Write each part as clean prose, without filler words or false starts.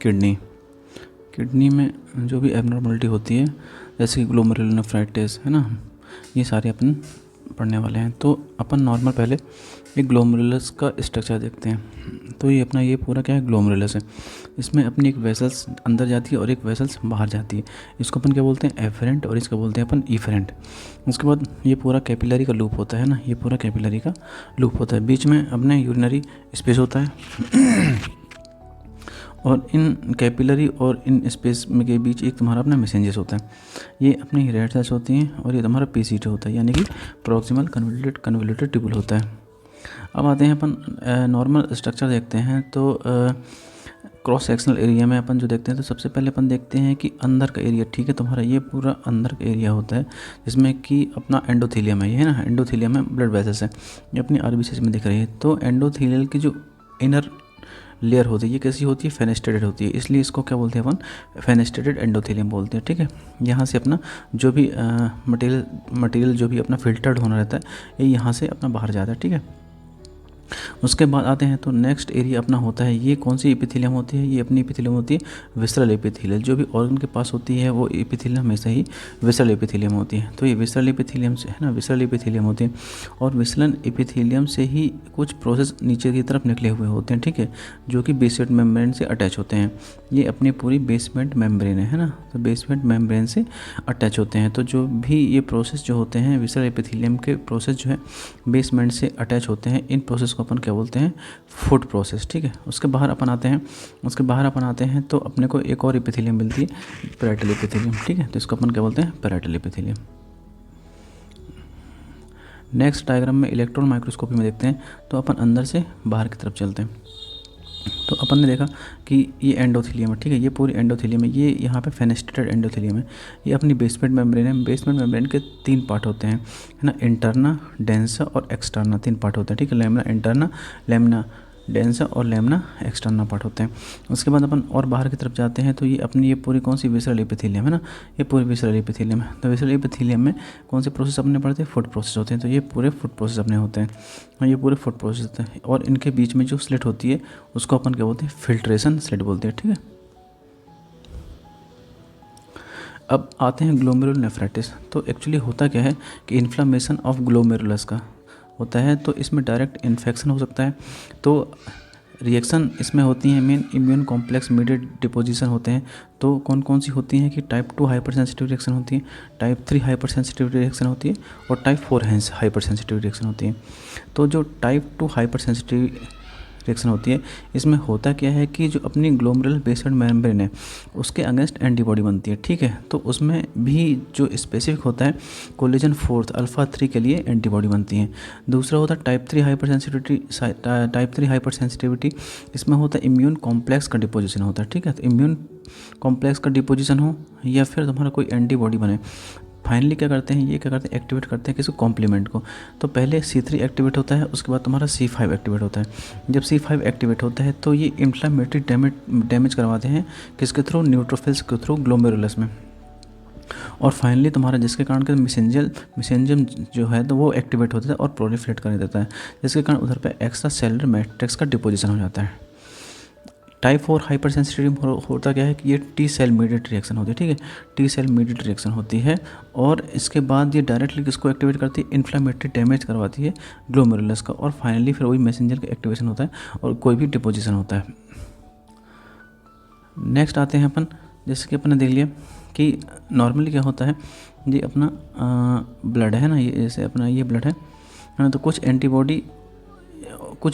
Kidney में जो भी एबनॉर्मलिटी होती है, जैसे कि ग्लोमेरुलोनेफ्राइटिस है ना, ये सारे अपन पढ़ने वाले हैं। तो अपन नॉर्मल पहले एक ग्लोमेरुलस का स्ट्रक्चर देखते हैं। तो ये अपना ये पूरा क्या है, ग्लोमेरुलस है। इसमें अपनी एक वेसल्स अंदर जाती है और एक वेसल्स बाहर जाती है। इसको अपन क्या बोलते हैं, एफरेंट, और इसको बोलते हैं अपन इफरेंट। उसके बाद ये पूरा कैपिलरी का लूप होता है ना, ये पूरा कैपिलरी का लूप होता है। बीच में अपने यूरिनरी स्पेस होता है और इन कैपिलरी और इन स्पेस में के बीच एक तुम्हारा अपना मेसेंजर्स होता है। ये अपनी रेड सेल्स होती हैं और ये तुम्हारा पीसीटी होता है, यानी कि प्रॉक्सिमल कन्वोल्यूटेड ट्यूबुल होता है। अब आते हैं अपन नॉर्मल स्ट्रक्चर देखते हैं। तो क्रॉस सेक्शनल एरिया में अपन जो देखते हैं, तो सबसे पहले अपन देखते हैं कि अंदर का एरिया, ठीक है, तुम्हारा ये पूरा अंदर का एरिया होता है जिसमें कि अपना एंडोथीलियम है, ये है ना, एंडोथीलियम में ब्लड वेसल्स है, ये अपनी आरबीसी में दिख रही है। तो एंडोथीलियल की जो इनर लेयर होती है ये कैसी होती है, फेनेस्ट्रेटेड होती है, इसलिए इसको क्या बोलते हैं अपन, फेनेस्ट्रेटेड एंडोथीलियम बोलते हैं। ठीक है, यहाँ से अपना जो भी मटेरियल जो भी अपना फिल्टर्ड होना रहता है, ये यहाँ से अपना बाहर जाता है। ठीक है, उसके बाद आते हैं तो नेक्स्ट एरिया अपना होता है, ये कौन सी एपिथेलियम होती है, ये अपनी एपिथेलियम होती है विसरल एपिथेलियल। जो भी ऑर्गन के पास होती है वो एपिथेलियम हमेशा ही विसरल एपिथेलियम होती है। तो ये विसरल एपिथेलियम से है ना, विसरल एपिथेलियम होती है, और विसरल एपिथेलियम से ही कुछ प्रोसेस नीचे की तरफ निकले हुए होते हैं। ठीक है, जो कि बेसमेंट मेम्ब्रेन से अटैच होते हैं। ये अपनी पूरी बेसमेंट मेम्ब्रेन है ना, तो बेसमेंट मेम्ब्रेन से अटैच होते हैं। तो जो भी ये प्रोसेस जो होते हैं, विसरल एपिथेलियम के प्रोसेस जो है बेसमेंट से अटैच होते हैं, इन प्रोसेस को अपन क्या बोलते हैं, फुट प्रोसेस। ठीक है, उसके बाहर अपन आते हैं तो अपने को एक और एपिथेलियम मिलती है, पैराइटल एपिथेलियम। ठीक है, तो इसको अपन क्या बोलते हैं, पैराइटल एपिथेलियम। नेक्स्ट डायग्राम में इलेक्ट्रॉन माइक्रोस्कोपी में देखते हैं, तो अपन अंदर से बाहर की तरफ चलते हैं। तो अपन ने देखा कि ये एंडोथीलियम है। ठीक है, ये पूरी एंडोथीलियम है, ये यहाँ पे फेनेस्ट्रेटेड एंडोथीलियम है। ये अपनी बेसमेंट मेम्ब्रेन है। बेसमेंट मेम्ब्रेन के 3 पार्ट होते हैं, है ना, इंटरना, डेंसा और एक्सटर्ना, 3 पार्ट होते हैं। ठीक है, लेमिना इंटरना, लेमिना डेंसा और लेमिना एक्सटर्ना पार्ट होते हैं। उसके बाद अपन और बाहर की तरफ जाते हैं, तो ये अपनी ये पूरी कौन सी, विसरल एपिथेलियम है ना, ये पूरी विसरल एपिथेलियम है। तो विसरल एपिथेलियम में कौन से प्रोसेस अपने पढ़ते हैं, फुट प्रोसेस होते हैं। तो ये पूरे फुट प्रोसेस अपने होते हैं, और ये पूरे फुट प्रोसेस होते हैं। और इनके बीच में जो स्लिट होती है उसको अपन क्या बोलते हैं, फिल्ट्रेशन स्लिट बोलते हैं। ठीक है, अब आते हैं ग्लोमेरुलोनेफ्राइटिस। तो एक्चुअली होता क्या है कि इन्फ्लामेशन ऑफ ग्लोमेरुलस का होता है, तो इसमें डायरेक्ट इन्फेक्शन हो सकता है। तो रिएक्शन इसमें होती हैं main immune complex mediate deposition होते हैं। तो कौन कौन सी होती हैं कि टाइप 2 हाइपर सेंसिटिव रिएक्शन होती है, टाइप 3 हाइपर सेंसिटिव रिएक्शन होती है, और टाइप 4 हाइपर सेंसिटिव रिएक्शन होती है। तो जो टाइप 2 हाइपर सेंसिटिव रिएक्शन होती है, इसमें होता क्या है कि जो अपनी ग्लोमेरुलर बेसमेंट मेम्ब्रेन है उसके अगेंस्ट एंटीबॉडी बनती है। ठीक है, तो उसमें भी जो स्पेसिफिक होता है कोलेजन 4 अल्फा 3 के लिए एंटीबॉडी बनती है। दूसरा होता है टाइप 3 हाइपर सेंसिटिविटी। इसमें होता है इम्यून कॉम्प्लेक्स का डिपोजिशन होता है। ठीक है, तो इम्यून कॉम्प्लेक्स का डिपोजिशन हो या फिर तुम्हारा कोई एंटीबॉडी बने, फाइनली क्या करते हैं, एक्टिवेट करते हैं किसी कॉम्प्लीमेंट को। तो पहले C3 एक्टिवेट होता है, उसके बाद तुम्हारा C5 एक्टिवेट होता है। जब C5 एक्टिवेट होता है तो ये इन्फ्लामेटरी डैमेज करवाते हैं किसके थ्रू, न्यूट्रोफिल्स के थ्रू ग्लोमेरुलस में। और फाइनली तुम्हारा जिसके कारण के मेसेंजम जो है तो वो एक्टिवेट होता है और प्रोलिफरेट कर देता है, जिसके कारण उधर पे एक्स्ट्रा सेलुलर मैट्रिक्स का डिपोजिशन हो जाता है। टाइप 4 हाइपर सेंसिटिव होता क्या है कि ये टी सेल मीडिएट रिएक्शन होती है। ठीक है, टी सेल मीडिएट रिएक्शन होती है, और इसके बाद ये डायरेक्टली किसको एक्टिवेट करती है, इन्फ्लामेटरी डैमेज करवाती है ग्लोमेरुलस का, और फाइनली फिर वही मैसेंजर का एक्टिवेशन होता है और कोई भी डिपोजिशन होता है। नेक्स्ट आते हैं अपन, जैसे कि अपन ने देख लिया कि नॉर्मली क्या होता है, ये अपना ब्लड है ना, ये जैसे अपना ये ब्लड है ना, तो कुछ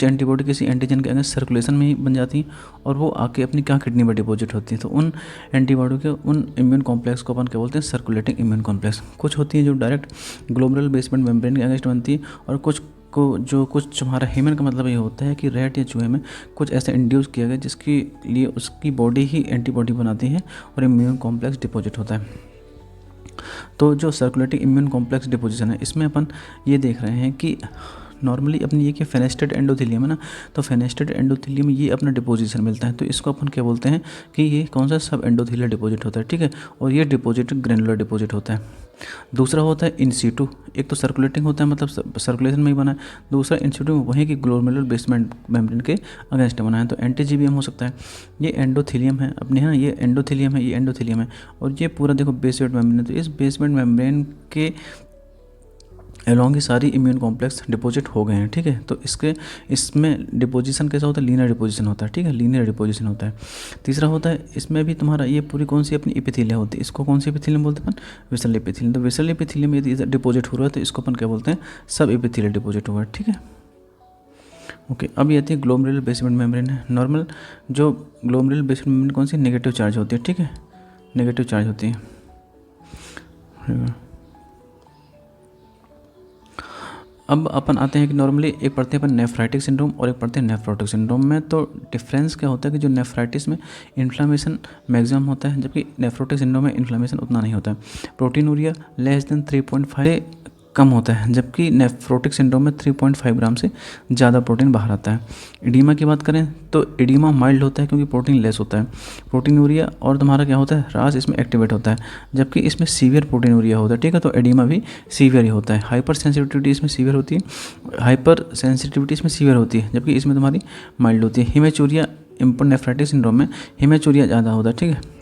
एंटीबॉडी किसी एंटीजन के अगेंस्ट सर्कुलेशन में ही बन जाती हैं और वो आके अपनी क्या किडनी में डिपॉजिट होती है। तो उन एंटीबॉडी के उन इम्यून कॉम्प्लेक्स को अपन क्या बोलते हैं, सर्कुलेटिंग इम्यून कॉम्प्लेक्स। कुछ होती हैं जो डायरेक्ट ग्लोमेरुलर बेसमेंट मेम्ब्रेन के अगेंस्ट बनती है, और कुछ हमारा ह्यूमन का मतलब ये होता है कि रैट या चूहे में कुछ ऐसा इंड्यूस किया गया जिसके लिए उसकी बॉडी ही एंटीबॉडी बनाती है और इम्यून कॉम्प्लेक्स डिपॉजिट होता है। तो जो सर्कुलेटिंग इम्यून कॉम्प्लेक्स डिपोजिशन है, इसमें अपन ये देख रहे हैं कि नॉर्मली अपनी ये क्या फेनेस्टेड एंडोथेलियम है ना, तो फेनेस्टेड एंडोथेलियम ये अपना डिपोजिशन मिलता है, तो इसको अपन क्या बोलते हैं कि ये कौन सा सब एंडोथेलियल डिपोजिट होता है, ठीक है। और ये डिपोजिट ग्रेनुलर डिपोजिट होता है। दूसरा होता है इन सीटू, एक तो सर्कुलेटिंग होता है मतलब सर्कुलेशन में ही बना है, दूसरा इन सीटू वहीं की ग्लोमेरुलर बेसमेंट मेम्ब्रेन के अगेंस्ट बना है, तो एंटीजीबीएम हो सकता है। ये एंडोथेलियम है अपने, है ना, ये एंडोथेलियम है, ये एंडोथेलियम है, और ये पूरा देखो बेसमेंट मेम्ब्रेन है, तो इस बेसमेंट मेम्ब्रेन के अलॉन्ग ये सारी इम्यून कॉम्प्लेक्स डिपोजिट हो गए हैं, ठीक है। तो इसमें डिपोजिशन कैसा होता है, लीनियर डिपोजिशन होता है, ठीक है, लीनियर डिपोजिशन होता है। तीसरा होता है इसमें भी तुम्हारा ये पूरी कौन सी अपनी एपिथेलिया होती है, इसको कौन सी एपिथेलियम बोलते हैं अपन, विसरल एपिथेलियम। तो विसरल एपिथेलियम यदि डिपोजिट हो रहा है तो इसको अपन क्या बोलते हैं, सब एपिथेलियल डिपोजिट हुआ है, ठीक है। ओके, अब ये आती है ग्लोमेरुलर बेसमेंट मेम्ब्रेन है। नॉर्मल जो ग्लोमेरुलर बेसमेंट मेम्ब्रेन कौन सी, नेगेटिव चार्ज होती है, ठीक है, नेगेटिव चार्ज होती है। अब अपन आते हैं कि नॉर्मली एक पढ़ते हैं अपन नेफ्राइटिक सिंड्रोम और एक पढ़ते हैं नेफ्रोटिक सिंड्रोम में। तो डिफरेंस क्या होता है कि जो नेफ्राइटिस में इन्फ्लामेशन मैक्सिमम होता है, जबकि नेफ्रोटिक सिंड्रोम में इन्फ्लामेशन उतना नहीं होता है। प्रोटीनूरिया लेस देन 3.5 कम होता है, जबकि नेफ्रोटिक सिंड्रोम में 3.5 ग्राम से ज़्यादा प्रोटीन बाहर आता है। एडीमा की बात करें तो एडीमा माइल्ड होता है क्योंकि प्रोटीन लेस होता है। प्रोटीनूरिया और तुम्हारा क्या होता है, रास इसमें एक्टिवेट होता है, जबकि इसमें सीवियर प्रोटीनूरिया होता है, ठीक है। तो एडीमा भी सीवियर ही होता है। हाइपर सेंसिटिविटी इसमें सीवियर होती है, हाइपर सेंसिटिविटी इसमें सीवियर होती है, जबकि इसमें तुम्हारी माइल्ड होती है। हिमेचूरिया नेफ्राइटिक सिंड्रोम में हिमेचूरिया ज़्यादा होता है, ठीक है,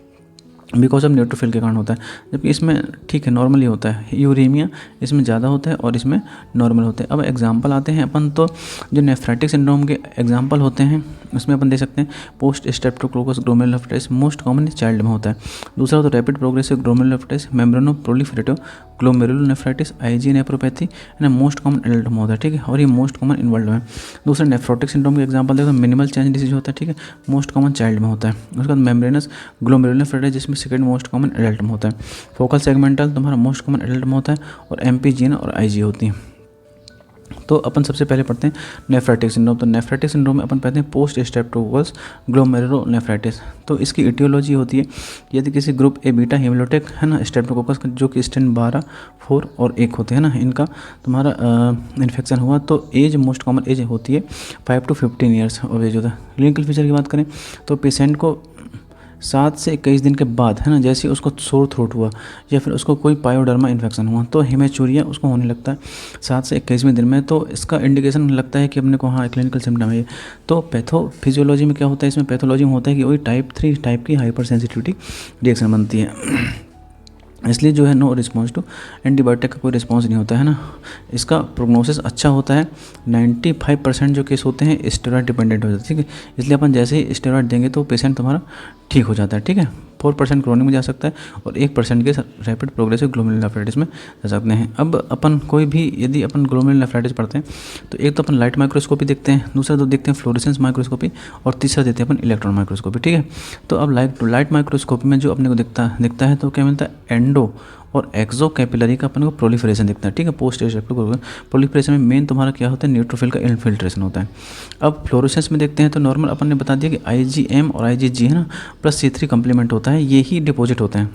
बिकॉज ऑफ न्यूट्रोफिल के कारण होता है, जबकि इसमें ठीक है नॉर्मली होता है। यूरेमिया इसमें ज़्यादा होता है और इसमें नॉर्मल होते हैं। अब एग्जांपल आते हैं अपन, तो जो नेफ्राइटिक सिंड्रोम के एग्जांपल होते हैं उसमें अपन देख सकते हैं post streptococcus glomerulonephritis most common child में होता है। दूसरा तो rapid progressive glomerulonephritis membrano proliferative glomerulonephritis IG nephropathy है, मोस्ट कॉमन एडल्ट में होता है, ठीक है, और ये मोस्ट कॉमन इन्वॉल्व है। दूसरा नेफ्रोटिक सिंड्रोम के एग्जांपल देखो मिनिमल चेंज डिसीज होता है, ठीक है, मोस्ट कॉमन चाइल्ड में होता है। उसके बाद मेम्ब्रेनस ग्लोमेरुलोनेफ्राइटिस जिसमें सेकंड मोस्ट कॉमन एडल्ट में होता है। फोकल सेगमेंटल तुम्हारा मोस्ट कॉमन एडल्ट में होता है, और एमपीजीएन और आईजी होती है। तो अपन सबसे पहले पढ़ते हैं नेफ्राइटिक सिंड्रोम। तो नेफ्राइटिक सिंड्रोम में अपन पढ़ते हैं पोस्ट स्ट्रेप्टोकोकस ग्लोमेरुलोनेफ्राइटिस। तो इसकी इटियोलॉजी होती है यदि किसी ग्रुप ए बीटा हेमोलिटिक है ना स्ट्रेप्टोकोकस का जो कि स्ट्रेन 12, 4 और 1 होते हैं ना, इनका तुम्हारा इन्फेक्शन हुआ तो एज मोस्ट कॉमन एज होती है 5 to 15 ईयर्स और एज होता है। क्लिनिकल फीचर की बात करें तो पेशेंट को 7 से 21 दिन के बाद है ना, जैसे उसको सोर थ्रोट हुआ या फिर उसको कोई पायोडर्मा इन्फेक्शन हुआ तो हेमेचूरिया उसको होने लगता है 7 से 21वें दिन में। तो इसका इंडिकेशन लगता है कि अपने को हाँ क्लिनिकल सिम्टम है। तो पैथोफिजियोलॉजी में क्या होता है, इसमें पैथोलॉजी में होता है कि वही टाइप 3 टाइप की हाइपर सेंसिटिविटी रिएक्शन बनती है, इसलिए जो है नो रिस्पॉन्स टू एंटीबायोटिक का कोई रिस्पॉन्स नहीं होता है ना। इसका प्रोग्नोसिस अच्छा होता है, 95% जो केस होते हैं स्टेरॉइड डिपेंडेंट होते हैं, ठीक है, इसलिए अपन जैसे ही स्टेरॉइड देंगे तो पेशेंट तुम्हारा ठीक हो जाता है, ठीक है। 4% क्रोनिक में जा सकता है और 1% के रैपिड प्रोग्रेसिव ग्लोमेरुलोनेफ्राइटिस में जा सकते हैं। अब अपन कोई भी यदि अपन ग्लोमेरुलोनेफ्राइटिस पढ़ते हैं तो एक तो अपन लाइट माइक्रोस्कोपी देखते हैं, दूसरा तो देखते हैं फ्लोरेसेंस माइक्रोस्कोपी, और तीसरा देते हैं अपन इलेक्ट्रॉन माइक्रोस्कोपी, ठीक है। तो अब लाइट माइक्रोस्कोपी में जो अपने को दिखता है तो क्या मिलता है, एंडो और एक्सो कैपिलरी का अपन को प्रोलिफरेशन दिखता है, ठीक है। पोस्ट स्ट्रेप्टोकोकस प्रोलिफरेशन में मेन तुम्हारा क्या होता है, न्यूट्रोफिल का इन्फिल्ट्रेशन होता है। अब फ्लोरेसेंस में देखते हैं तो नॉर्मल अपन ने बता दिया कि IgM और IgG है ना प्लस C3 कम्प्लीमेंट होता है, ये ही डिपॉजिट होते हैं।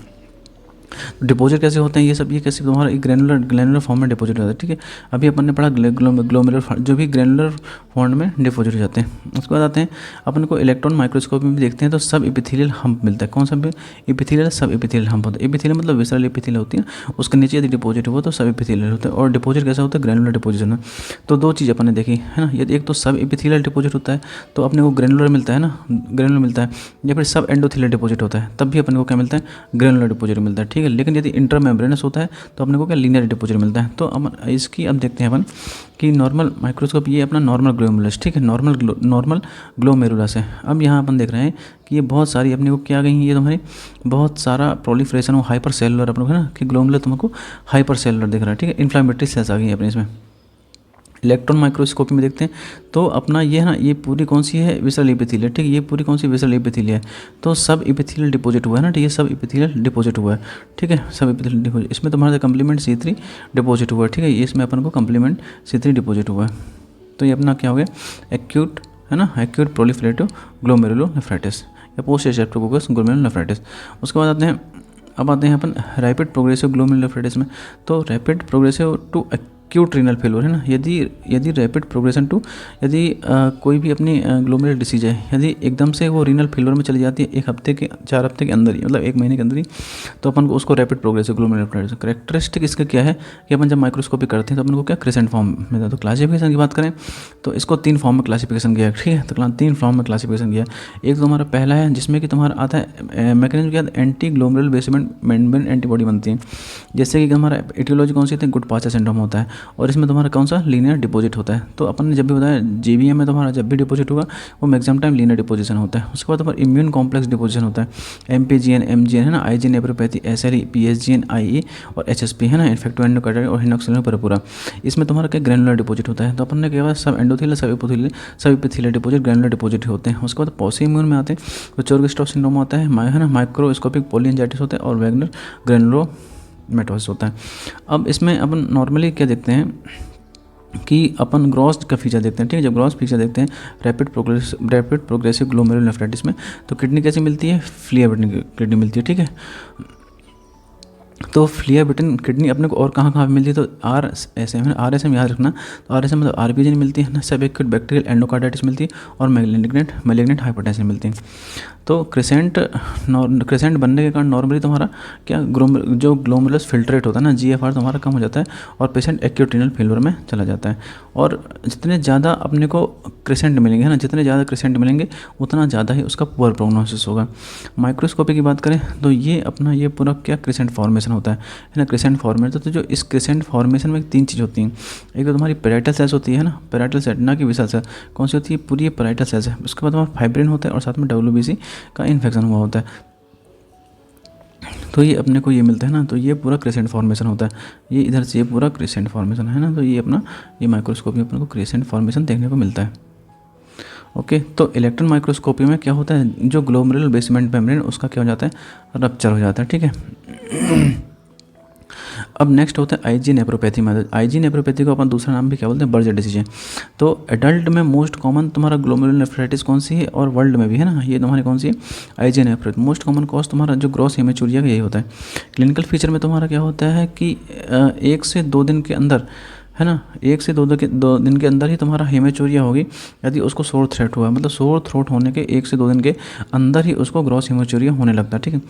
डिपॉजिट कैसे होते हैं ये सब, ये कैसे तुम्हारा एक ग्रेनुलर फॉर्म में डिपॉजिट होता है, ठीक है। अभी अपन ने पढ़ा ग्लोमेरुलर जो भी ग्रेनुलर फॉर्म में डिपॉजिट हो जाते हैं। उसके बाद आते हैं अपन को इलेक्ट्रॉन माइक्रोस्कोपी में देखते हैं तो सब एपिथेलियल हम्प मिलता है। कौन सा एपिथेलियल, सब एपिथेलियल हम्प होता है। एपिथेलियल मतलब विसरल एपिथेलियल होती है, उसके नीचे यदि डिपॉजिट हुआ तो सब एपिथेलियल होता है। और डिपॉजिट कैसा होता है, ग्रेनुलर डिपॉजिशन में। तो दो चीज़ अपन ने देखी है ना, यदि एक तो सब एपिथेलियल डिपॉजिट होता है तो अपने को ग्रेनुलर मिलता है ना, ग्रेनुलर मिलता है, या फिर सब एंडोथेलियल डिपॉजिट होता है तब भी अपन को क्या मिलता है, ग्रेनुलर डिपॉजिट मिलता है, ठीक है। लेकिन यदि इंटरमेम्ब्रेनस होता है तो अपने को क्या लीनियर डिपॉजिट मिलता है। तो अब इसकी अब देखते हैं अपन कि नॉर्मल माइक्रोस्कोप, ये अपना नॉर्मल ग्लोमेरुलस, ठीक है, नॉर्मल ग्लोमेरुलस है। अब यहाँ अपन देख रहे हैं कि ये बहुत सारी अपने को क्या गई, ये तुम्हारी बहुत सारा प्रोलिफरेशन हो हाइपर सेलुलर अपने को है ना, कि ग्लोमेरुलर तुमको हाइपर सेलुलर दिख रहा है, ठीक है। इन्फ्लामेटरी सेल्स आ गई है अपने इसमें। इलेक्ट्रॉन माइक्रोस्कोपी में देखते हैं तो अपना ये है ना, ये पूरी कौन सी है, विसरल एपिथेलियल, ठीक है, ये पूरी कौन सी विसरल एपिथेलियल है। तो सब एपिथेलियल डिपॉजिट हुआ है ना, ठीक है, सब एपिथेलियल डिपॉजिट हुआ है, ठीक है, सब एपिथेलियल डिपॉजिट। इसमें तुम्हारा कम्प्लीमेंट C3 डिपॉजिट हुआ है, ठीक है, इसमें अपन को कम्प्लीमेंट C3 डिपॉजिट हुआ है। तो ये अपना क्या हो गया, एक्यूट है ना, एक्यूट प्रोलिफरेटिव ग्लोमेरुलोनेफ्राइटिस या पोस्ट स्ट्रेप्टोकोकस ग्लोमेरुलोनेफ्राइटिस। उसके बाद आते हैं अपन रैपिड प्रोग्रेसिव ग्लोमेरुलोनेफ्राइटिस में। तो rapid progressive to acute renal failure है ना, यदि रैपिड प्रोग्रेशन टू, यदि कोई भी अपनी ग्लोमेरुलर डिसीज है, यदि एकदम से वो रीनल फेल्योर में चली जाती है 1 हफ्ते के 4 हफ्ते के अंदर ही, मतलब 1 महीने के अंदर ही, तो अपन को उसको rapid progressive glomerular nephritis. Characteristic इसका क्या है कि अपन जब माइक्रोस्कोपी करते हैं तो अपन को क्या क्रिसेंट फॉर्म में, तो क्लासिफिकेशन की बात करें तो इसको 3 फॉर्म में क्लासिफिकेशन किया है, ठीक है। तो 3 फॉर्म में क्लासिफिकेशन किया है। एक तो हमारा पहला है जिसमें कि तुम्हारा आता है मैकेनिज्म क्या, anti glomerular basement membrane antibody बनती है। जैसे कि हमारा एटियोलॉजी कौन सी होती है, गुड पाचर सिंड्रोम होता है, और इसमें तुम्हारा कौन सा लीनियर डिपॉजिट होता है। तो अपन ने जब भी बताया जीबीएम में तुम्हारा जब भी डिपॉजिट होगा वो मैक्सिमम टाइम लीनियर डिपोजिशन होता है। उसके बाद तुम्हारा इम्यून कॉम्प्लेक्स डिपोजिशन होता है, एमपीजीएन, एमजीएन है ना, आईजीएन एप्रोपैथी, एसएलई, पीएसजीएन, आईई और एचएसपी है ना, इन्फेक्टिव एंडोकार्डाइटिस और हिनोक्सिलिन परपुरा। इसमें तुम्हारा क्या ग्रैनुलर डिपॉजिट होता है। तो अपन ने क्या सब एंडोथेलियल, सब एपोथेलियल, सब एपिथेलियल डिपॉजिट, ग्रैनुलर डिपॉजिट होते हैं। उसके बाद पॉसी इम्यून में आते हैं तो चोर्गस्टॉफ सिंड्रोम होता है ना, माइक्रोस्कोपिक पॉलीएंजाइटिस होता है और वैगनर ग्रैनुलोमेटोसिस होता है। अब इसमें अपन नॉर्मली क्या देखते हैं कि अपन ग्रॉस का फीचर देखते हैं, ठीक है। जब ग्रॉस फीचर देखते हैं रैपिड प्रोग्रेसिव ग्लोमेरुलर नेफ्राइटिस में, तो किडनी कैसी मिलती है, फ्लियाबिटिन किडनी मिलती है, ठीक है। तो फ्लियाबिटिन किडनी अपने को और कहाँ कहाँ मिलती है, तो RSM याद रखना। तो RSM मतलब आरबीजी मिलती है ना, सब एक्यूट बैक्टीरियल एंडोकार्डाइटिस मिलती है और मैलिग्नेंट हाइपरटेंशन मिलती है। तो क्रिसेंट बनने के कारण नॉर्मली तुम्हारा क्या जो ग्लोमेरुलस फिल्ट्रेट होता है ना, GFR तुम्हारा कम हो जाता है और पेशेंट एक्यूट रीनल फेल्योर में चला जाता है। और जितने ज़्यादा अपने को क्रिसेंट मिलेंगे है ना, जितने ज़्यादा क्रिसेंट मिलेंगे उतना ज़्यादा ही उसका पुअर प्रोग्नोसिस होगा। माइक्रोस्कोपी की बात करें तो ये पूरा क्या क्रिसेंट फॉर्मेशन होता है ना, क्रिसेंट फॉर्मेशन। तो जो इस क्रिसेंट फॉर्मेशन में 3 चीज़ होती हैं। एक तो तुम्हारी पैराइटल सेल्स होती है ना, पैराइटल सेल ना कि विशल सेल, कौन सी होती है, पूरी ये पैराइटल सेल्स है। उसके बाद तुम्हारा फाइब्रिन होता है और साथ में WBC का इन्फेक्शन हुआ होता है। तो ये अपने को ये मिलता है ना, तो ये पूरा क्रिसेंट फॉर्मेशन होता है। ये इधर से ये पूरा क्रिसेंट फॉर्मेशन है ना, तो ये माइक्रोस्कोपी में अपने को क्रिसेंट फॉर्मेशन देखने को मिलता है। ओके, तो इलेक्ट्रॉन माइक्रोस्कोपी में क्या होता है, जो ग्लोमेरुलर बेसमेंट मेम्ब्रेन उसका क्या हो जाता है, रप्चर हो जाता है, ठीक है। अब नेक्स्ट होता है IG nephropathy method. IG nephropathy को अपन दूसरा नाम भी क्या बोलते हैं, बर्जर डिसीज है। तो एडल्ट में मोस्ट कॉमन तुम्हारा ग्लोमेरुलर नेफ्राइटिस कौन सी है, और वर्ल्ड में भी है ना, ये तुम्हारी कौन सी है, IG nephropathy. Most common cause तुम्हारा जो ग्रॉस हेमेचूरिया का यही होता है। क्लिनिकल फीचर में तुम्हारा क्या होता है कि 1 से 2 दिन के अंदर है ना, 1 से 2 दिन के अंदर ही तुम्हारा हेमेचूरिया होगी यदि उसको सोर थ्रोट हुआ, मतलब सोर थ्रोट होने के 1 से 2 दिन के अंदर ही उसको ग्रॉस हेमेचूरिया होने लगता है, ठीक है।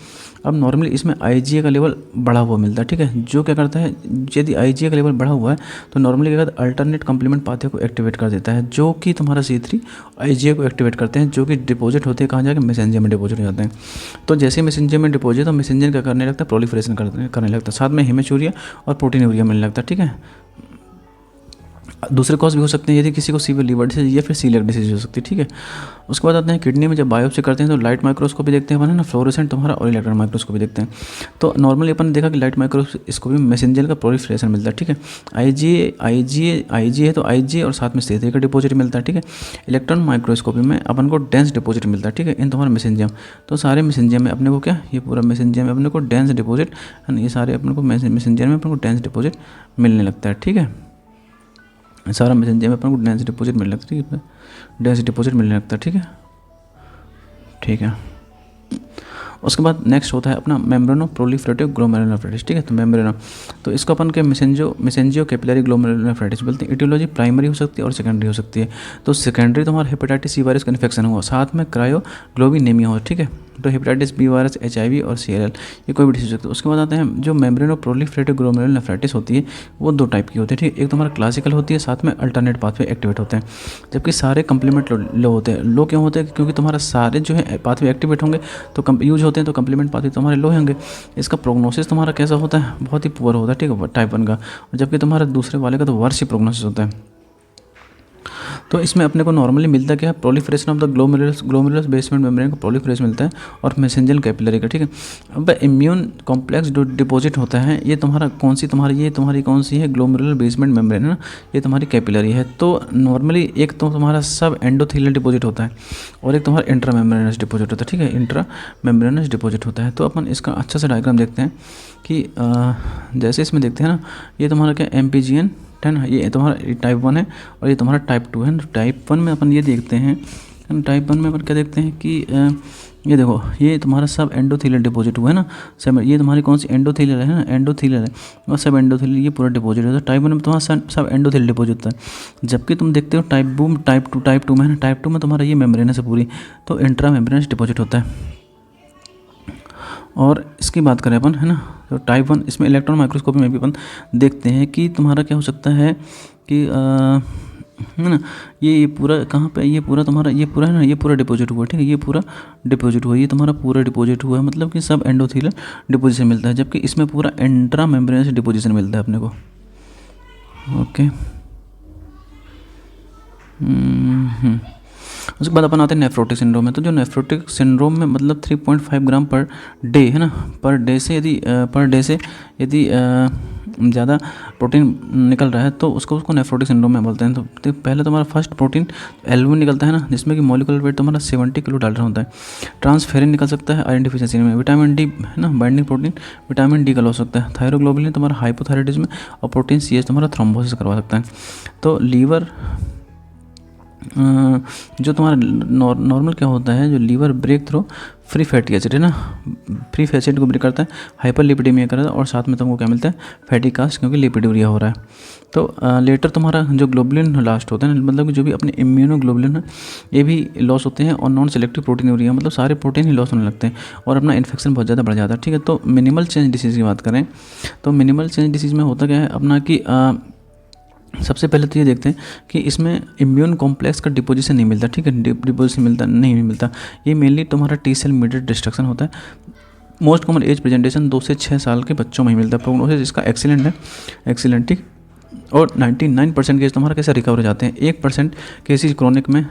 अब नॉर्मली इसमें IgA का लेवल बढ़ा हुआ मिलता है, ठीक है। जो क्या करता है, यदि IgA का लेवल बढ़ा हुआ है तो नॉर्मली क्या करता है, अल्टरनेट कम्प्लीमेंट पाथवे को एक्टिवेट कर देता है, जो कि तुम्हारा C3 IgA को एक्टिवेट करते हैं, जो कि डिपॉजिट होते हैं कहाँ जाके, मैसेंजर में डिपॉजिट हो जाते हैं। तो जैसे मैसेंजर में डिपॉजिट, तो मैसेंजर क्या करने लगता है, प्रोलिफरेशन करने लगता है, साथ में हेमेचूरिया और प्रोटीनूरिया मिलने लगता है, ठीक है। दूसरे कॉज भी हो सकते हैं, यदि किसी को सीवियर लीवर डिसीज या फिर सीलियक डिसीज हो सकती है, ठीक है। उसके बाद आते हैं किडनी में जब बायोप्सी करते हैं तो लाइट माइक्रोस्कोपी देखते हैं अपन है ना, फ्लोरोसेंट तुम्हारा और इलेक्ट्रॉन माइक्रोस्कोपी देखते हैं। तो नॉर्मली अपन ने देखा कि लाइट माइक्रोस्कोपी में मैसेंजर का प्रोलिफरेशन मिलता है, ठीक है। IgA है तो IgA और साथ में C3 का डिपॉजिट मिलता है, ठीक है। इलेक्ट्रॉन माइक्रोस्कोपी में अपन को डेंस डिपॉजिट मिलता है, ठीक है, इन तुम्हारे मैसेंजियम। तो सारे मैसेंजियम में अपने को क्या, ये पूरा मैसेंजियम में अपने को डेंस डिपॉजिट है ना, ये सारे अपने को मैसेंजियम में अपने को डेंस डिपॉजिट मिलने लगता है, ठीक है। सारा मैसेंजर में अपन को डेंस डिपॉजिट मिलने लगता है, ठीक है, डेंस डिपॉजिट मिलने लगता है, ठीक है, ठीक है। उसके बाद नेक्स्ट होता है अपना मेम्ब्रेनो प्रोलिफरेटिव ग्लोमेरुलर नेफ्राइटिस, ठीक है। तो मेम्ब्रेनो, तो इसको अपन के मेसेंजियो कैपिलरी ग्लोमेरुलर नेफ्राइटिस बोलते हैं। इटियोलॉजी प्राइमरी हो सकती है और सेकेंडरी हो सकती है। तो सेकेंडरी तुम्हारा हेपेटाइटिस C वायरस का इन्फेक्शन हुआ, साथ में क्रायोग्लोबिनेमिया हो, ठीक है। तो हेपेटाइटिस B वायरस, HIV और CLL, ये कोई भी डिसीज हो सकती है। उसके बाद आते हैं जो मेम्ब्रेनो प्रोलिफरेटिव ग्लोमेरुलर नेफ्राइटिस होती है, वो 2 टाइप की होती है, ठीक है। एक तुम्हारा क्लासिकल होती है, साथ में अल्टरनेट पाथवे एक्टिवेट होते हैं, जबकि सारे कंप्लीमेंट लो होते हैं। लो क्यों होते हैं, क्योंकि तुम्हारा सारे जो है पाथवे एक्टिवेट होंगे तो यूज होते हैं, तो कंप्लीमेंट पाथवे तुम्हारे लो होंगे। इसका प्रोग्नोसिस तुम्हारा कैसा होता है, बहुत ही पुअर होता है, ठीक है, टाइप 1 का। जबकि तुम्हारा दूसरे वाले का तो वर्ष ही प्रोग्नोसिस होता है। तो इसमें अपने को नॉर्मली मिलता क्या है, proliferation of the glomerulus basement membrane का प्रोलिफरेशन मिलता है और मैसेंजर कैपिलरी का, ठीक है। अब इम्यून कॉम्प्लेक्स डिपॉजिट होता है, ये तुम्हारा कौन सी है, ग्लोमेरुलर बेसमेंट मेम्ब्रेन है ना, ये तुम्हारी कैपिलरी है। तो नॉर्मली एक तो तुम्हारा सब एंडोथेलियल डिपॉजिट होता है और एक तुम्हारा इंट्रा मेम्ब्रेनस डिपॉजिट होता है, ठीक है, इंट्रा मेम्ब्रेनस डिपॉजिट होता है। तो अपन इसका अच्छा सा डायग्राम देखते हैं कि जैसे इसमें देखते हैं ना, ये तुम्हारा क्या MPGN है ना, ये तुम्हारा टाइप 1 है और ये तुम्हारा टाइप 2 है। तो टाइप 1 में अपन ये देखते हैं, टाइप 1 में अपन क्या देखते हैं कि ये देखो ये तुम्हारा सब एंडोथेलियल डिपॉजिट हुआ है ना, सब ये तुम्हारी कौन सी एंडोथेलियल है ना, एंडोथेलियल है और सब एंडोथेलियल ये पूरा डिपॉजिट होता है। टाइप 1 में तुम्हारा सब एंडोथेलियल डिपॉजिट होता है, जबकि तुम देखते हो टाइप टू में है ना, टाइप 2 में तुम्हारा ये मेम्ब्रेनस है पूरी, तो इंट्रा मेम्ब्रेनस डिपॉजिट होता है। और इसकी बात करें अपन है ना, तो टाइप 1 इसमें इलेक्ट्रॉन माइक्रोस्कोपी में भी अपन देखते हैं कि तुम्हारा क्या हो सकता है कि है ना, ये पूरा कहाँ पे, ये पूरा तुम्हारा ये पूरा है ना, ये पूरा डिपॉजिट हुआ, ठीक है, ये पूरा डिपॉजिट हुआ, ये तुम्हारा पूरा डिपॉजिट हुआ है, मतलब कि सब एंडोथेलियल डिपोजिशन मिलता है, जबकि इसमें पूरा इंट्रा मेम्ब्रेनस डिपोजिशन मिलता है अपने को। ओके उसके बाद अपन आते हैं नेफ्रोटिक सिंड्रोम में। तो जो नेफ्रोटिक सिंड्रोम में मतलब 3.5 ग्राम पर डे है ना, पर डे से यदि ज़्यादा प्रोटीन निकल रहा है तो उसको नेफ्रोटिक सिंड्रोम में बोलते हैं। तो पहले तुम्हारा फर्स्ट प्रोटीन एल्बुमिन निकलता है ना, जिसमें कि मॉलिक्यूलर वेट तुम्हारा 70 किलो डालर होता है। ट्रांसफेरिन निकल सकता है आयरन डिफिशिएंसी में। विटामिन डी है ना, बाइंडिंग प्रोटीन विटामिन डी का लॉस हो सकता है। थायरोग्लोबुलिन तुम्हारा हाइपोथायराइडिज्म और प्रोटीन CH तुम्हारा थ्रोम्बोसिस करवा सकता है। तो लीवर जो तुम्हारा नॉर्मल क्या होता है, जो liver break through free fatty acid है ना, फ्री फैटी एसिड को ब्रेक करता है, हाइपर लिपिडेमिया करता है और साथ में तुमको क्या मिलता है, फैटी कास्ट, क्योंकि लिपिडूरिया हो रहा है। तो लेटर तुम्हारा जो ग्लोबुलिन लास्ट होता है ना, मतलब कि जो भी अपने इम्यूनोग्लोबुलिन है ये भी लॉस होते हैं, और नॉन सेलेक्टिव प्रोटीन यूरिया, मतलब सारे प्रोटीन ही लॉस होने लगते हैं और अपना इन्फेक्शन बहुत ज़्यादा बढ़ जाता है। ठीक है, तो मिनिमल चेंज डिसीज़ की बात करें तो मिनिमल चेंज डिसीज़ में होता क्या है अपना कि सबसे पहले तो ये देखते हैं कि इसमें इम्यून कॉम्प्लेक्स का डिपोजिशन नहीं मिलता। ठीक है, डिपोजिशन नहीं मिलता, ये मेनली तुम्हारा T सेल मीडिएटेड डिस्ट्रक्शन होता है। मोस्ट कॉमन एज प्रेजेंटेशन 2 से 6 साल के बच्चों में ही मिलता है। प्रोग्नोसिस इसका एक्सीलेंट है, एक्सीलेंट। ठीक, और 99% केस तुम्हारा कैसे रिकवर हो जाते हैं, 1% केसेस क्रोनिक में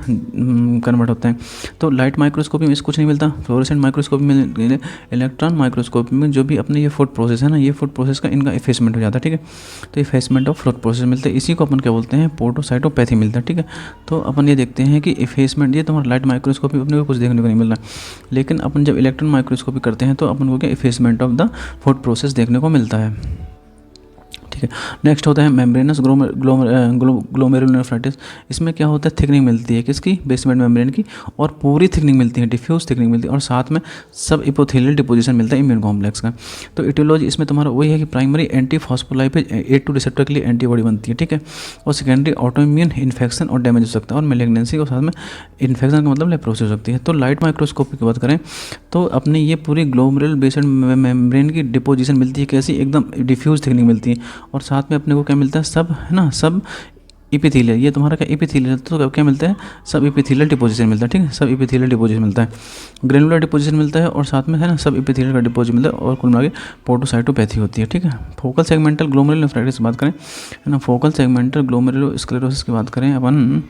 कन्वर्ट होते हैं। तो लाइट माइक्रोस्कोपी में इसको कुछ नहीं मिलता, फ्लोरेसेंट माइक्रोस्कोपी में, इलेक्ट्रॉन माइक्रोस्कोपी में जो भी अपने ये फूड प्रोसेस है ना, ये फूड प्रोसेस का इनका इफेसमेंट हो जाता है। ठीक है, तो इफेसमेंट ऑफ फूड प्रोसेस मिलता है, इसी को अपन क्या बोलते हैं, पोर्टोसाइटोपैथी मिलता है। ठीक है, तो अपन ये देखते हैं कि इफेसमेंट, ये तुम्हारा लाइट माइक्रोस्कोपी अपने को कुछ देखने को नहीं मिल रहा, लेकिन अपन जब इलेक्ट्रॉन माइक्रोस्कोपी करते हैं तो अपन को क्या effacement of the food process देखने को मिलता है। ठीक है, नेक्स्ट होता है मेम्ब्रेनस ग्लोमेरुलोनेफ्राइटिस। इसमें क्या होता है, थिकनिंग मिलती है किसकी, बेसमेंट मेम्ब्रेन की, और पूरी थिकनिंग मिलती है, डिफ्यूज थिकनिंग मिलती है, और साथ में सब इपोथेलियल डिपोजिशन मिलता है इम्यून कॉम्प्लेक्स का। तो इटियोलॉजी इसमें तुम्हारा वही है कि primary anti phospholipase A2 receptor के लिए एंटीबॉडी बनती है। ठीक है, और सेकेंडरी ऑटोइम्यून इन्फेक्शन और डैमेज हो सकता है, और मेलिग्नेंसी और साथ में इन्फेक्शन का मतलब लेप्रोसिस हो सकती है। तो लाइट माइक्रोस्कोपी की बात करें तो अपनी ये पूरी ग्लोमेरुलर बेसमेंट मेम्ब्रेन की डिपोजिशन मिलती है कैसी, एकदम डिफ्यूज थिकनिंग मिलती है, और साथ में अपने को क्या मिलता है, सब है ना, सब इपिथेलियल, ये तुम्हारा क्या इपिथेलियल, तो क्या मिलता है, सब इपिथेलियल डिपोजिशन मिलता है। ठीक है, सब इपिथेलियल डिपोजिशन मिलता है, ग्रेनुलर डिपोजिशन मिलता है, और साथ में है ना सब इपिथेलियल का डिपोजिशन मिलता है, और कुल मिला के पोर्टोसाइटोपैथी होती है। ठीक है, फोकल सेगमेंटल ग्लोमेरुलोनेफ्राइटिस की बात करें है ना, फोकल सेगमेंटल ग्लोमेरुलोस्क्लेरोसिस की बात करें अपन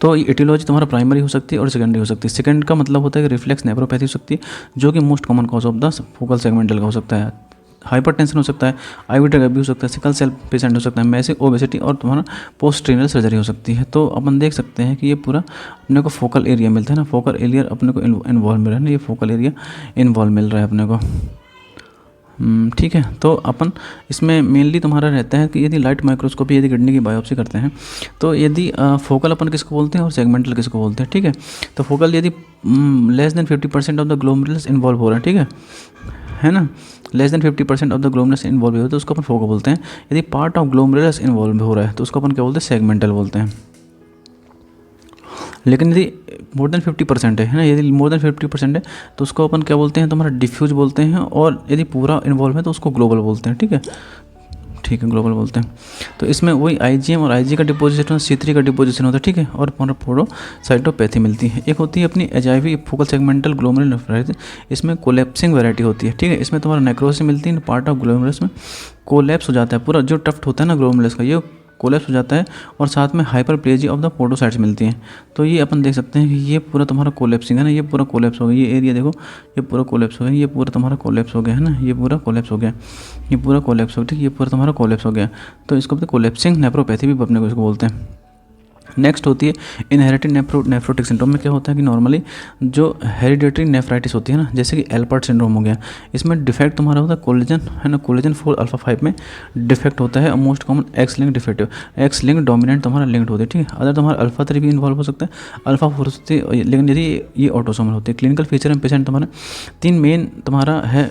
तो ये एटियोलॉजी तुम्हारा प्राइमरी हो सकती है और सेकेंडरी हो सकती है। सेकंड का मतलब होता है कि रिफ्लेक्स नेफ्रोपैथी हो सकती है, जो कि most common cause of the focal segmental का हो सकता है। हाइपरटेंशन हो सकता है, IV ड्रग अब्यूज हो सकता है, सिकल सेल पेशेंट हो सकता है, मैसिव ओबेसिटी, और तुम्हारा पोस्ट रीनल सर्जरी हो सकती है। तो अपन देख सकते हैं कि ये पूरा अपने को फोकल एरिया मिलता है ना, फोकल एरिया अपने को इन्वॉल्व मिल रहा है ना, ये फोकल एरिया इन्वॉल्व मिल रहा है अपने को। ठीक है, तो अपन इसमें मेनली तुम्हारा रहता है कि यदि लाइट माइक्रोस्कोपी यदि किडनी की बायोप्सी करते हैं तो यदि फोकल अपन किसको बोलते हैं और सेगमेंटल किसको बोलते हैं। ठीक है, तो फोकल यदि less than 50% of the glomerulus involve हो रहा है, ठीक है ना, less than 50% of the glomerulus involve हो रहा है तो उसको अपन फोकल बोलते हैं। यदि पार्ट ऑफ ग्लोमेरुलस इन्वॉल्व हो रहा है तो उसको अपन क्या बोलते हैं, सेगमेंटल बोलते हैं। लेकिन यदि मोर देन 50% है ना, यदि मोर देन 50% है तो उसको अपन क्या बोलते हैं, तुम्हारा डिफ्यूज बोलते हैं, और यदि पूरा इन्वॉल्व है तो उसको ग्लोबल बोलते हैं। ठीक है, ग्लोबल बोलते हैं। तो इसमें वही IgM और Ig का डिपोजिशन, C3 का डिपोजिशन होता है। ठीक है, और पोर्टोसाइटोपैथी मिलती है। एक होती है अपनी HIV फोकल सेगमेंटल ग्लोमेरुलोनेफ्राइटिस, इसमें कोलैप्सिंग वैरायटी होती है। ठीक है, इसमें तुम्हारा नेक्रोसिस मिलती है, पार्ट ऑफ ग्लोमेरुलस में कोलैप्स हो जाता है, पूरा जो टफ्ट होता है ना ग्लोमेरुलस का ये कोलैप्स हो जाता है, और साथ में हाइपरप्लेजिया ऑफ द पोर्टोसाइट्स मिलती हैं। तो ये अपन देख सकते हैं कि ये पूरा तुम्हारा कोलैप्सिंग है ना, ये पूरा कोलैप्स हो गया, ये एरिया देखो ये पूरा कोलैप्स हो गया, ये पूरा तुम्हारा कोलैप्स हो गया है ना, ये पूरा कोलैप्स हो गया, ये पूरा कोलैप्स हो गया। ठीक, ये पूरा तुम्हारा कोलैप्स हो गया, तो इसको कोलैप्सिंग नेफ्रोपैथी भी अपने को इसको बोलते हैं। नेक्स्ट होती है इनहेरिटेड नेफ्रोटिक सिंड्रोम में क्या होता है कि नॉर्मली जो हेरिडेटरी नेफ्राइटिस होती है ना, जैसे कि एल्पर्ट सिंड्रोम हो गया, इसमें डिफेक्ट तुम्हारा होता है कोलेजन, है ना, कोलेजन 4 अल्फा 5 में डिफेक्ट होता है। Most common x link defective, x link dominant तुम्हारा लिंक्ड होती है, ठीक है। अदर तुम्हारा अल्फा 3 भी इन्वॉल्व हो सकता है, अल्फा 4 होती है, लेकिन यदि ये ऑटोसोमल होती है। क्लिनिकल फीचर में पेशेंट तुम्हारा 3 मेन तुम्हारा है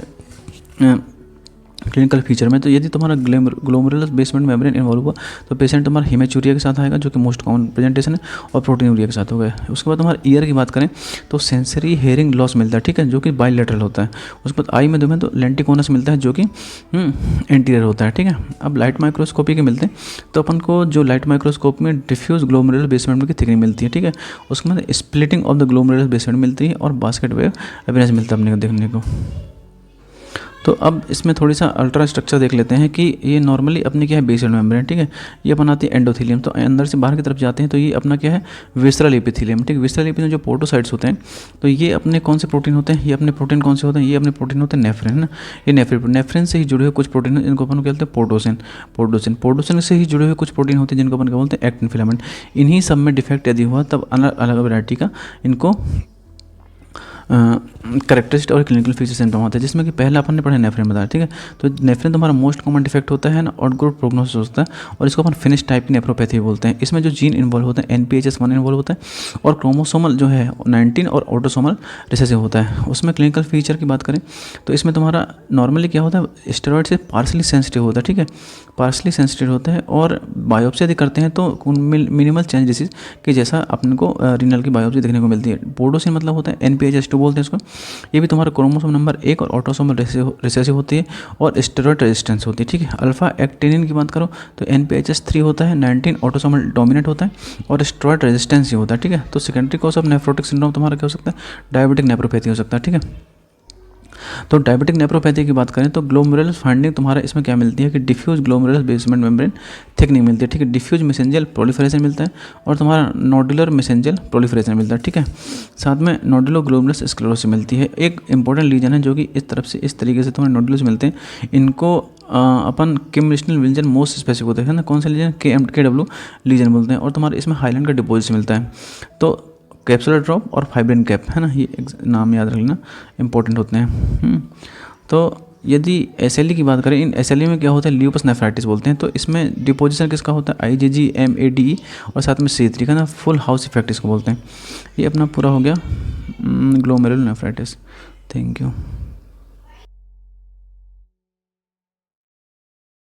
क्लिनिकल फीचर में। तो यदि तुम्हारा ग्लोमेरुलस बेसमेंट मेम्ब्रेन इन्वॉल्व हुआ तो पेशेंट तुम्हारा हेमेचूरिया के साथ आएगा, जो कि मोस्ट कॉमन प्रेजेंटेशन है, और प्रोटीनूरिया के साथ होगा। उसके बाद तुम्हारा ईयर की बात करें तो सेंसरी हेयरिंग लॉस मिलता है, ठीक है, जो कि बाइलेटरल होता है। उसके बाद आई में तुम्हें तो लेंटिकोनस मिलता है, जो कि एंटीरियर होता है, ठीक है। अब लाइट माइक्रोस्कोपी के मिलते हैं तो अपन को जो लाइट माइक्रोस्कोप में डिफ्यूज ग्लोमेरुलर बेसमेंट में की थिकनिंग मिलती है, ठीक है। उसके बाद splitting of the glomerular basement मिलती है और बास्केट वेव अपीयरेंस मिलता है अपने को देखने को। तो अब इसमें थोड़ी सा अल्ट्रा स्ट्रक्चर देख लेते हैं कि ये नॉर्मली अपनी क्या है बेसल मेम्ब्रेन, ठीक है, ये बनाती है एंडोथेलियम। तो अंदर से बाहर की तरफ जाते हैं तो ये अपना क्या है विसरल एपिथेलियम, ठीक है। विसरल एपिथेलियम जो पोर्टोसाइट्स होते हैं तो ये अपने कौन से प्रोटीन होते हैं, ये अपने प्रोटीन कौन से होते हैं, ये अपने प्रोटीन होते हैं नेफ्रिन, है ना। ये नेफ्रिन से ही जुड़े हुए कुछ प्रोटीन इनको अपन कहते हैं पोर्टोसिन से ही जुड़े हुए कुछ प्रोटीन होते हैं जिनको अपन क्या बोलते हैं एक्टिन फिलामेंट। इन्हीं सब में डिफेक्ट यदि हुआ तब अलग अलग वैरायटी का इनको करेक्टरिस्टिक और क्लिनिकल फीचर सिम्टम होता है, जिसमें कि पहला अपन ने पढ़ा नेफ्रिन बताया, ठीक है। तो नेफ्रिन तुम्हारा मोस्ट कॉमन डिफेक्ट होता है ना, और गुड प्रोग्नोसिस होता है, और इसको अपन फिनिश टाइप की नेफ्रोपैथी बोलते हैं। इसमें जो जीन इन्वॉल्व होता है NPHS1 इन्वॉल्व होता है, और क्रोमोसोमल जो है 19 और ऑटोसोमल रिसेसिव होता है। उसमें क्लिनिकल फीचर की बात करें तो इसमें तुम्हारा नॉर्मली क्या होता है स्टेरॉइड से पार्सली सेंसिटिव होता है, ठीक है, पार्सली सेंसिटिव होता है। और बायोप्सी यदि करते हैं तो मिनिमल चेंज डिसीज कि जैसा अपने को रीनल की बायोप्सी देखने को मिलती है। पोर्टोसिन मतलब होता है NPHS2 बोलते हैं इसको। ये भी तुम्हारा क्रोमोसोम नंबर 1 और ऑटोसोमल रिसेसिव होती है, और स्टेरॉइड रेजिस्टेंस होती है, ठीक है। अल्फा एक्टिनिन की बात करो तो NPHS3 होता है, 19 ऑटोसोमल डोमिनेंट होता है, और स्टेरॉइड रेजिस्टेंस ही होता है, ठीक है। तो secondary cause of nephrotic syndrome तुम्हारा क्या हो सकता है डायबिटिक नेफ्रोपैथी हो सकता है, ठीक है। तो डायबिटिक नेफ्रोपैथी की बात करें तो ग्लोमेरुलर फाइंडिंग तुम्हारा इसमें क्या मिलती है कि diffuse glomerular basement membrane thickening मिलती है, ठीक है। डिफ्यूज मेसेंजियल प्रोलिफरेशन मिलता है, और तुम्हारा नोडुलर मेसेंजियल प्रोलिफरेशन मिलता है, ठीक है। साथ में नोडुलो ग्लोमेरुलस स्क्लेरोसिस मिलती है। एक इंपॉर्टेंट लीजन है जो कि इस तरफ से इस तरीके से तुम्हारे नोडुलस मिलते हैं, इनको अपन किमरिशनल लीजन मोस्ट स्पेसिफिक होते हैं ना, कौन सा लीजन KW लीजन बोलते हैं। और तुम्हारे इसमें हाईलैंड का डिपोजिट मिलता है। तो कैप्सुलर ड्रॉप और फाइब्रिन कैप, है ना, ये नाम याद रख लेना, इंपॉर्टेंट होते हैं। तो यदि SLE की बात करें, इन SLE में क्या होता है ल्यूपस नेफ्राइटिस बोलते हैं। तो इसमें डिपोजिशन किसका होता है IgG MADE और साथ में C3 का ना फुल हाउस इफेक्ट इसको बोलते हैं। ये अपना पूरा हो गया ग्लोमेरुलर नेफ्राइटिस। Thank you.